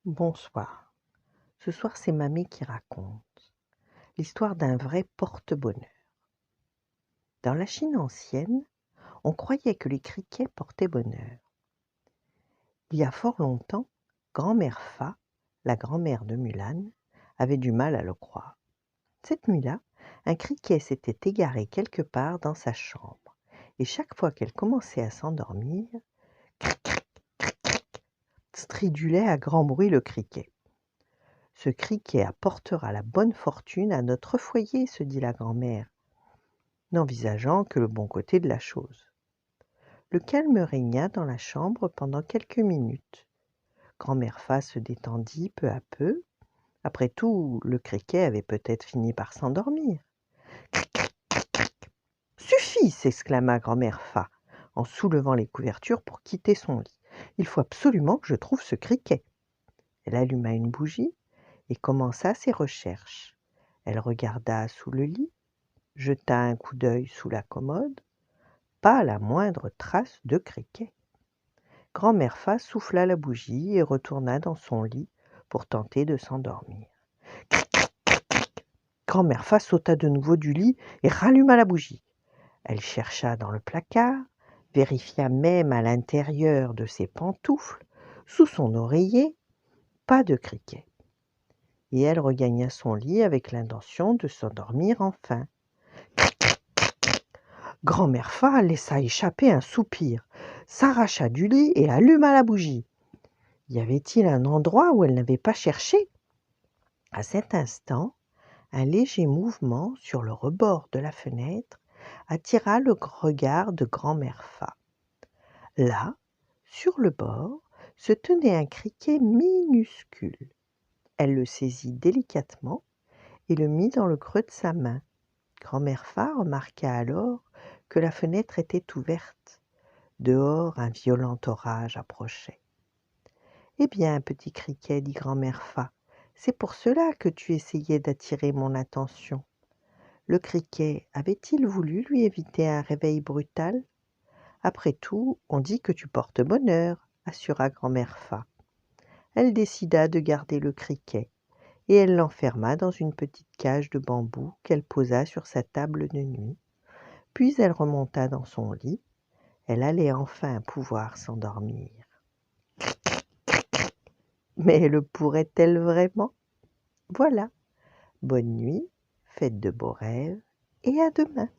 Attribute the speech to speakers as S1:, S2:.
S1: Bonsoir. Ce soir, c'est Mamie qui raconte l'histoire d'un vrai porte-bonheur. Dans la Chine ancienne, on croyait que les criquets portaient bonheur. Il y a fort longtemps, grand-mère Fa, la grand-mère de Mulan, avait du mal à le croire. Cette nuit-là, un criquet s'était égaré quelque part dans sa chambre, et chaque fois qu'elle commençait à s'endormir, cric, cric, cric, cric, stridulait à grand bruit le criquet. Ce criquet apportera la bonne fortune à notre foyer, se dit la grand-mère, n'envisageant que le bon côté de la chose. Le calme régna dans la chambre pendant quelques minutes. Grand-mère Fa se détendit peu à peu. Après tout, le criquet avait peut-être fini par s'endormir. Cric, cric, cric, cric. Suffit, s'exclama grand-mère Fa, en soulevant les couvertures pour quitter son lit. Il faut absolument que je trouve ce criquet. Elle alluma une bougie et commença ses recherches. Elle regarda sous le lit, jeta un coup d'œil sous la commode, pas la moindre trace de criquet. Grand-mère Fa souffla la bougie et retourna dans son lit pour tenter de s'endormir. Cric, cric, cric, cric. Grand-mère Fa sauta de nouveau du lit et ralluma la bougie. Elle chercha dans le placard, vérifia même à l'intérieur de ses pantoufles, sous son oreiller, pas de criquet. Et elle regagna son lit avec l'intention de s'endormir enfin. Grand-mère Fa laissa échapper un soupir, s'arracha du lit et alluma la bougie. Y avait-il un endroit où elle n'avait pas cherché? À cet instant, un léger mouvement sur le rebord de la fenêtre attira le regard de grand-mère Fa. Là, sur le bord, se tenait un criquet minuscule. Elle le saisit délicatement et le mit dans le creux de sa main. Grand-mère Fa remarqua alors que la fenêtre était ouverte. Dehors, un violent orage approchait. « Eh bien, petit criquet, dit grand-mère Fa, c'est pour cela que tu essayais d'attirer mon attention. » Le criquet avait-il voulu lui éviter un réveil brutal? Après tout, on dit que tu portes bonheur, assura grand-mère Fa. Elle décida de garder le criquet, et elle l'enferma dans une petite cage de bambou qu'elle posa sur sa table de nuit. Puis elle remonta dans son lit. Elle allait enfin pouvoir s'endormir. Mais le pourrait-elle vraiment? Voilà. Bonne nuit, faites de beaux rêves et à demain.